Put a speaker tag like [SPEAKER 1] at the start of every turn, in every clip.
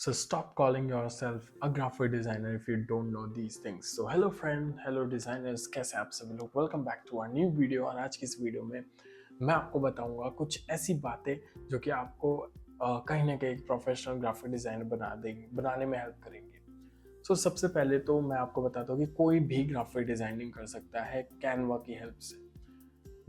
[SPEAKER 1] So stop calling yourself a graphic designer if you don't know these things. So hello friend, hello designers, कैसे आप सभी लोग? Welcome back to our new video। और आज की इस वीडियो में मैं आपको बताऊंगा कुछ ऐसी बातें जो कि आपको कहीं ना कहीं प्रोफेशनल ग्राफिक डिजाइनर बनाने में हेल्प करेंगे। सो सबसे पहले तो मैं आपको बताता हूँ कि कोई भी ग्राफिक डिजाइनिंग कर सकता है कैनवा की हेल्प से,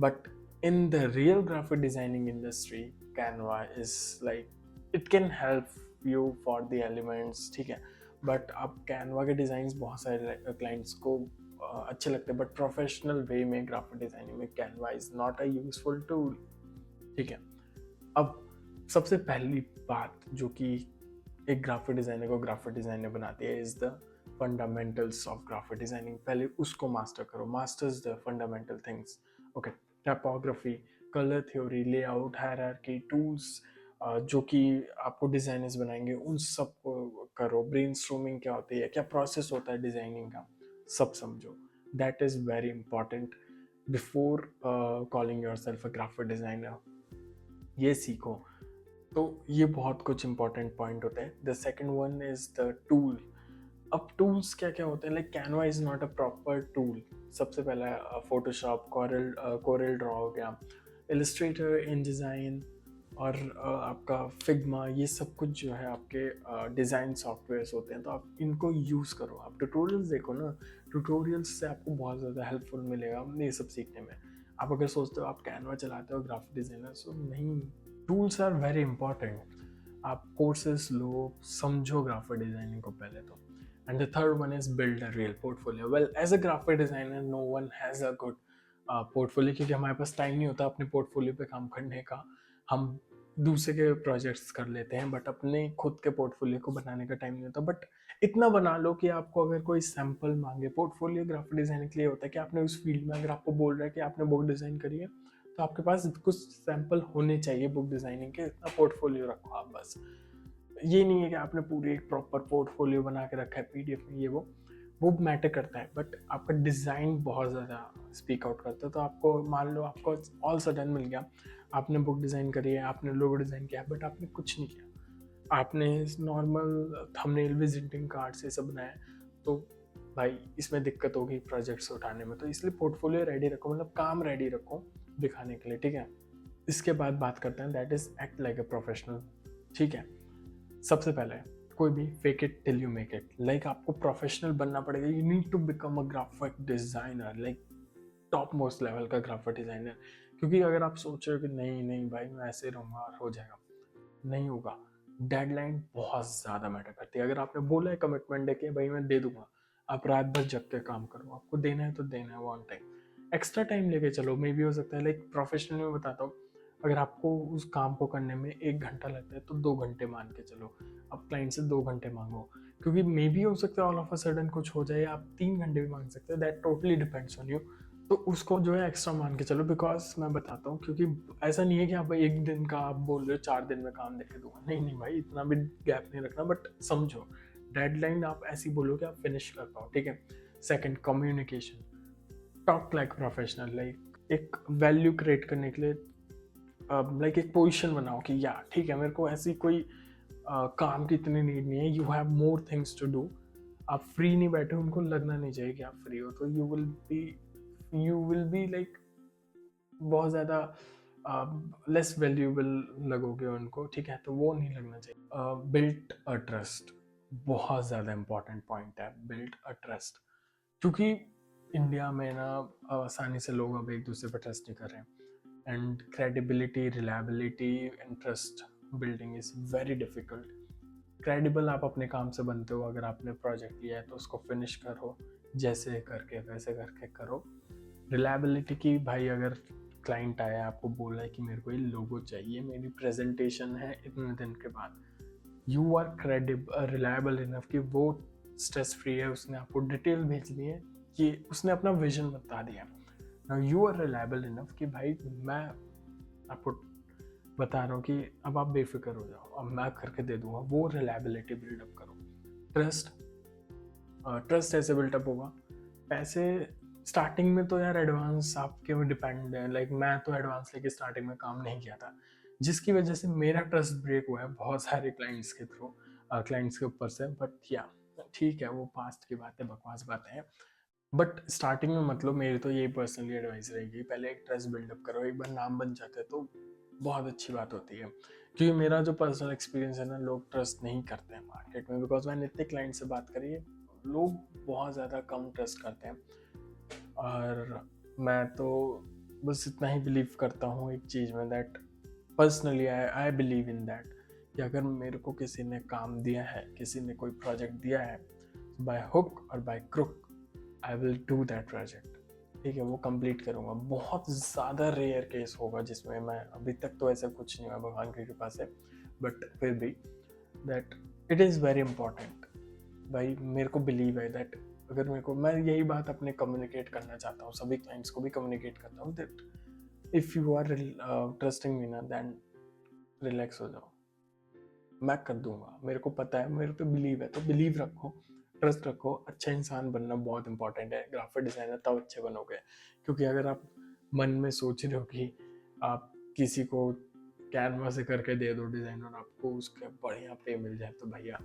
[SPEAKER 1] but in the real graphic designing industry Canva is like it can help you for the elements, ठीक है। बट अब कैनवा के डिजाइन बहुत सारे क्लाइंट्स को अच्छे लगते हैं, बट प्रोफेशनल वे में ग्राफिक डिजाइनिंग में Canva is not a useful tool, ठीक है। अब सबसे पहली बात जो कि एक ग्राफिक डिजाइनर को ग्राफिक डिजाइनर बनाती है is the fundamentals of graphic designing. पहले उसको मास्टर करो, masters the fundamental things. Okay, typography, colour theory, layout, hierarchy, tools जो कि आपको डिजाइनर्स बनाएंगे उन सब को करो। ब्रेनस्टॉर्मिंग क्या होती है, क्या प्रोसेस होता है डिजाइनिंग का, सब समझो। That is very important before calling your self a graphic designer. ये सीखो। तो ये बहुत कुछ इंपॉर्टेंट पॉइंट होते हैं। The second one is the tool. अब टूल्स क्या क्या होते हैं, like Canva is not a proper tool. सबसे पहला फोटोशॉप, कोरल ड्रॉ हो गया, इलस्ट्रेटर, इन डिज़ाइन और आपका फिग्मा, ये सब कुछ जो है आपके डिज़ाइन सॉफ्टवेयर्स होते हैं। तो आप इनको यूज़ करो, आप ट्यूटोरियल्स देखो ना। ट्यूटोरियल्स से आपको बहुत ज़्यादा हेल्पफुल मिलेगा ये सब सीखने में। आप अगर सोचते हो आप कैनवा चलाते हो ग्राफिक डिज़ाइनर, सो नहीं, टूल्स आर वेरी इंपॉर्टेंट। आप कोर्सेस लो, समझो ग्राफिक डिज़ाइनिंग को पहले तो। And the third one is build a real portfolio. Well, as a graphic designer no one has a good portfolio, क्योंकि हमारे पास टाइम नहीं होता अपने पोर्टफोलियो पे काम करने का। हम दूसरे के प्रोजेक्ट्स कर लेते हैं, बट अपने खुद के पोर्टफोलियो को बनाने का टाइम नहीं होता। बट इतना बना लो कि आपको अगर कोई सैम्पल मांगे, पोर्टफोलियो ग्राफिक डिज़ाइनिंग के लिए होता है कि आपने उस फील्ड में, अगर आपको बोल रहा है कि आपने बुक डिज़ाइन करी है, तो आपके पास कुछ सैंपल होने चाहिए बुक डिज़ाइनिंग के। इतना पोर्टफोलियो रखो आप बस। ये नहीं है कि आपने पूरी एक प्रॉपर पोर्टफोलियो बना के रखा है पीडीएफ में, ये वो मैटर करता है, बट आपका डिज़ाइन बहुत ज़्यादा स्पीक आउट करता है। तो आपको मान लो आपको ऑल सडन मिल गया, आपने बुक डिज़ाइन करी है, आपने लोगो डिज़ाइन किया है, बट आपने कुछ नहीं किया, आपने नॉर्मल थंबनेल, विजिटिंग कार्ड से सब बनाया, तो भाई इसमें दिक्कत होगी प्रोजेक्ट्स उठाने में। तो इसलिए पोर्टफोलियो रेडी रखो, मतलब काम रेडी रखो दिखाने के लिए, ठीक है। इसके बाद बात करते हैं, that is act like a professional, ठीक है। सबसे पहले कोई भी fake it till you make it, like आपको प्रोफेशनल बनना पड़ेगा। You need to become a graphic designer, like top most level का ग्राफिक डिजाइनर। क्योंकि अगर आप सोच रहे हो कि नहीं नहीं भाई मैं ऐसे रहूँगा और हो जाएगा, नहीं होगा। डेडलाइन बहुत ज़्यादा मैटर करती है। अगर आपने बोला है, कमिटमेंट है कि भाई मैं दे दूंगा, आप रात भर जग के काम करो, आपको देना है तो देना है वन टाइम। एक्स्ट्रा टाइम लेके चलो, मे भी हो सकता है, लाइक प्रोफेशनल में बताता हूँ, अगर आपको उस काम को करने में 1 घंटा लगता है तो 2 घंटे मान के चलो। आप क्लाइंट से 2 घंटे मांगो, क्योंकि मे भी हो सकता है ऑल ऑफ अ सडन कुछ हो जाए, आप 3 घंटे भी मांग सकते हैं, that totally depends on you. तो उसको जो है एक्स्ट्रा मान के चलो, बिकॉज मैं बताता हूँ, क्योंकि ऐसा नहीं है कि आप एक दिन का आप बोल रहे हो 4 दिन में काम देके दूंगा, नहीं नहीं भाई, इतना भी गैप नहीं रखना। बट समझो डेडलाइन आप ऐसी बोलो कि आप फिनिश कर पाओ, ठीक है। Second, communication, talk like professional. Like एक वैल्यू क्रिएट करने के लिए लाइक एक पोजीशन बनाओ कि या ठीक है, मेरे को ऐसी कोई काम की इतनी नीड नहीं है, you have more things to do. आप फ्री नहीं बैठे, उनको लगना नहीं चाहिए कि आप फ्री हो, तो यू विल बी लाइक बहुत ज़्यादा लेस वैल्यूएबल लगोगे उनको, ठीक है। तो वो नहीं लगना चाहिए। बिल्ट अ ट्रस्ट, बहुत ज़्यादा इंपॉर्टेंट पॉइंट है, बिल्ट अ ट्रस्ट। क्योंकि इंडिया में ना आसानी से लोग अब एक दूसरे पर ट्रस्ट नहीं कर रहे हैं, and credibility, reliability and trust building is very difficult. Credible आप अपने काम से बनते हो, अगर आपने प्रोजेक्ट लिया है तो उसको फिनिश करो, जैसे करके वैसे करके करो। रिलायबिलिटी की, भाई अगर क्लाइंट आया आपको बोला है कि मेरे को ये लोगो चाहिए, मेरी प्रेजेंटेशन है इतने दिन के बाद, you are credible, reliable enough कि वो स्ट्रेस फ्री है, उसने आपको डिटेल भेज दी है, कि उसने अपना विजन बता दिया। Now you are reliable enough कि भाई मैं आपको बता रहा हूँ कि अब आप बेफिक्र हो जाओ, अब मैं करके दे दूंगा। वो रिलायबिलिटी बिल्डअप करो। ट्रस्ट, ट्रस्ट ऐसे बिल्टअप होगा। पैसे स्टार्टिंग में तो यार एडवांस आपके ऊपर डिपेंड है, लाइक मैं तो एडवांस लेके स्टार्टिंग में काम नहीं किया था, जिसकी वजह से मेरा ट्रस्ट ब्रेक हुआ है बहुत सारे क्लाइंट्स के थ्रू। क्लाइंट्स के ऊपर से, बट या ठीक है, वो पास्ट की बातें, बकवास बातें हैं। बट स्टार्टिंग में मतलब मेरी तो यही पर्सनली एडवाइस रहेगी, पहले एक ट्रस्ट बिल्डअप करो। एक बार नाम बन जाता है तो बहुत अच्छी बात होती है, क्योंकि मेरा जो पर्सनल एक्सपीरियंस है ना, लोग ट्रस्ट नहीं करते हैं मार्केट में, बिकॉज मैंने इतने क्लाइंट से बात करी है, लोग बहुत ज़्यादा कम ट्रस्ट करते हैं। और मैं तो बस इतना ही बिलीव करता हूँ एक चीज़ में, that personally I believe in that, कि अगर मेरे को किसी ने काम दिया है, किसी ने कोई प्रोजेक्ट दिया है, बाय हुक और by crook I will do that project. ठीक है, वो कंप्लीट करूँगा। बहुत ज़्यादा रेयर केस होगा जिसमें मैं, अभी तक तो ऐसा कुछ नहीं हुआ भगवान की कृपा से, बट फिर भी that it is very important. भाई मेरे को बिलीव है दैट, अगर मेरे को, मैं यही बात अपने कम्युनिकेट करना चाहता हूँ, सभी क्लाइंट्स को भी कम्युनिकेट करता हूँ, that if you are trusting me ना, देन रिलैक्स हो जाओ, मैं कर दूंगा। मेरे को पता है, मेरे पे बिलीव है, तो बिलीव रखो, ट्रस्ट रखो। अच्छा इंसान बनना बहुत इंपॉर्टेंट है। ग्राफिक डिजाइनर तब अच्छे बनोगे, क्योंकि अगर आप मन में सोच रहे हो कि आप किसी को कैनवा से करके दे दो डिजाइन और आपको उसका बढ़िया पे मिल जाए, तो भैया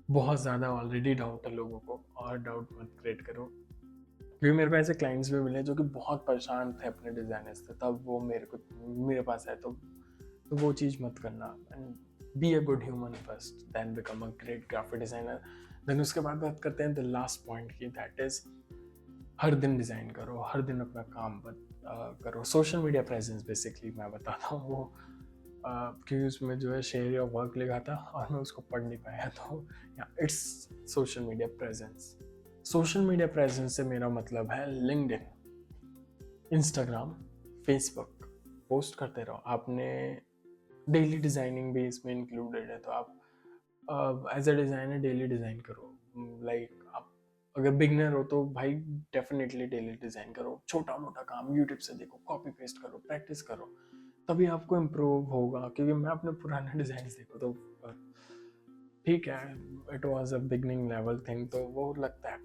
[SPEAKER 1] बहुत ज़्यादा ऑलरेडी डाउट है लोगों को, और डाउट मत क्रिएट करो। क्योंकि मेरे को ऐसे क्लाइंट्स भी मिले जो कि बहुत परेशान थे अपने डिज़ाइनर से, तब वो मेरे पास आए, तो वो चीज़ मत करना। And be a good human first, then become a great graphic designer. Then उसके बाद बात करते हैं द लास्ट पॉइंट की, दैट इज़ हर दिन डिज़ाइन करो, हर दिन अपना काम करो। सोशल मीडिया प्रेजेंस बेसिकली मैं बताता हूँ वो, क्योंकि उसमें जो है शेयर योर वर्क लिखा था और मैं उसको पढ़ नहीं पाया, तो या it's social media presence. Social media presence से मेरा मतलब है लिंक्डइन, इंस्टाग्राम, फेसबुक। पोस्ट करते रहो। आपने डेली डिज़ाइनिंग भी इसमें इंक्लूडेड है, तो आप as a designer daily design करो। लाइक आप अगर बिगनर हो तो भाई डेफिनेटली डेली डिज़ाइन करो। छोटा मोटा काम यूट्यूब से देखो, कॉपी पेस्ट करो, प्रैक्टिस करो, तभी आपको इम्प्रूव होगा। क्योंकि मैं अपने पुराने डिज़ाइन देखो तो ठीक है, it was a beginning level thing, तो वो लगता है,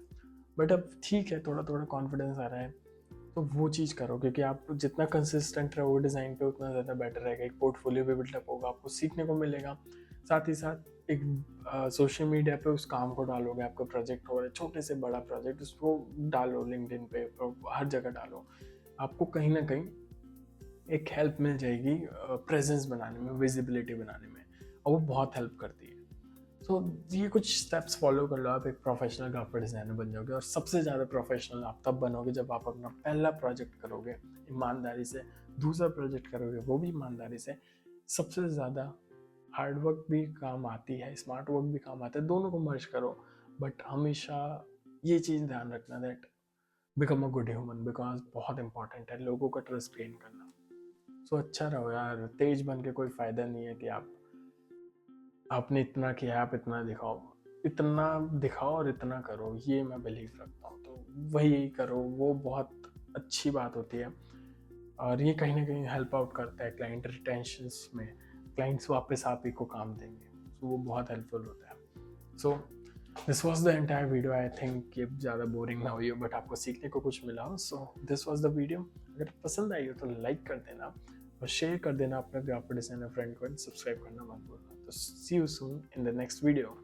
[SPEAKER 1] बट अब ठीक है, थोड़ा थोड़ा कॉन्फिडेंस आ रहा है, तो वो चीज़ करो। क्योंकि आप जितना कंसिस्टेंट रहोगे डिज़ाइन पे, उतना ज़्यादा बेटर रहेगा। एक पोर्टफोलियो भी बिल्डअप होगा, आपको सीखने को मिलेगा। साथ ही साथ एक सोशल मीडिया पे उस काम को डालोगे, आपका प्रोजेक्ट हो रहा है, छोटे से बड़ा प्रोजेक्ट, उसको डालो लिंक्डइन पे, हर जगह डालो। आपको कहीं ना कहीं एक हेल्प मिल जाएगी प्रेजेंस बनाने में, विजिबिलिटी बनाने में, और वो बहुत हेल्प करती है। तो ये कुछ स्टेप्स फॉलो कर लो, आप एक प्रोफेशनल ग्राफिक डिज़ाइनर बन जाओगे। और सबसे ज़्यादा प्रोफेशनल आप तब बनोगे जब आप अपना पहला प्रोजेक्ट करोगे ईमानदारी से, दूसरा प्रोजेक्ट करोगे वो भी ईमानदारी से। सबसे ज़्यादा हार्डवर्क भी काम आती है, स्मार्ट वर्क भी काम आता है, दोनों को मर्ज करो। बट हमेशा ये चीज़ ध्यान रखना that become a good human, because बहुत इंपॉर्टेंट है लोगों का ट्रस्ट गेन करना। सो अच्छा रहो यार, तेज बन के कोई फ़ायदा नहीं है कि आपने इतना किया, आप इतना दिखाओ। इतना दिखाओ और इतना करो, ये मैं बिलीव रखता हूँ। तो वही करो, वो बहुत अच्छी बात होती है, और ये कहीं ना कहीं हेल्प आउट करता है क्लाइंट रिटेंशंस में। क्लाइंट्स वापस आप ही को काम देंगे, तो वो बहुत हेल्पफुल होता है। So this was the entire video. I think ये ज़्यादा बोरिंग ना हुई हो, बट आपको सीखने को कुछ मिला हो। So this was the video. अगर पसंद आई हो तो लाइक कर देना और शेयर कर देना अपने ग्राफिक डिजाइनर फ्रेंड को, एंड सब्सक्राइब करना मत भूलना। तो see you soon in the next video.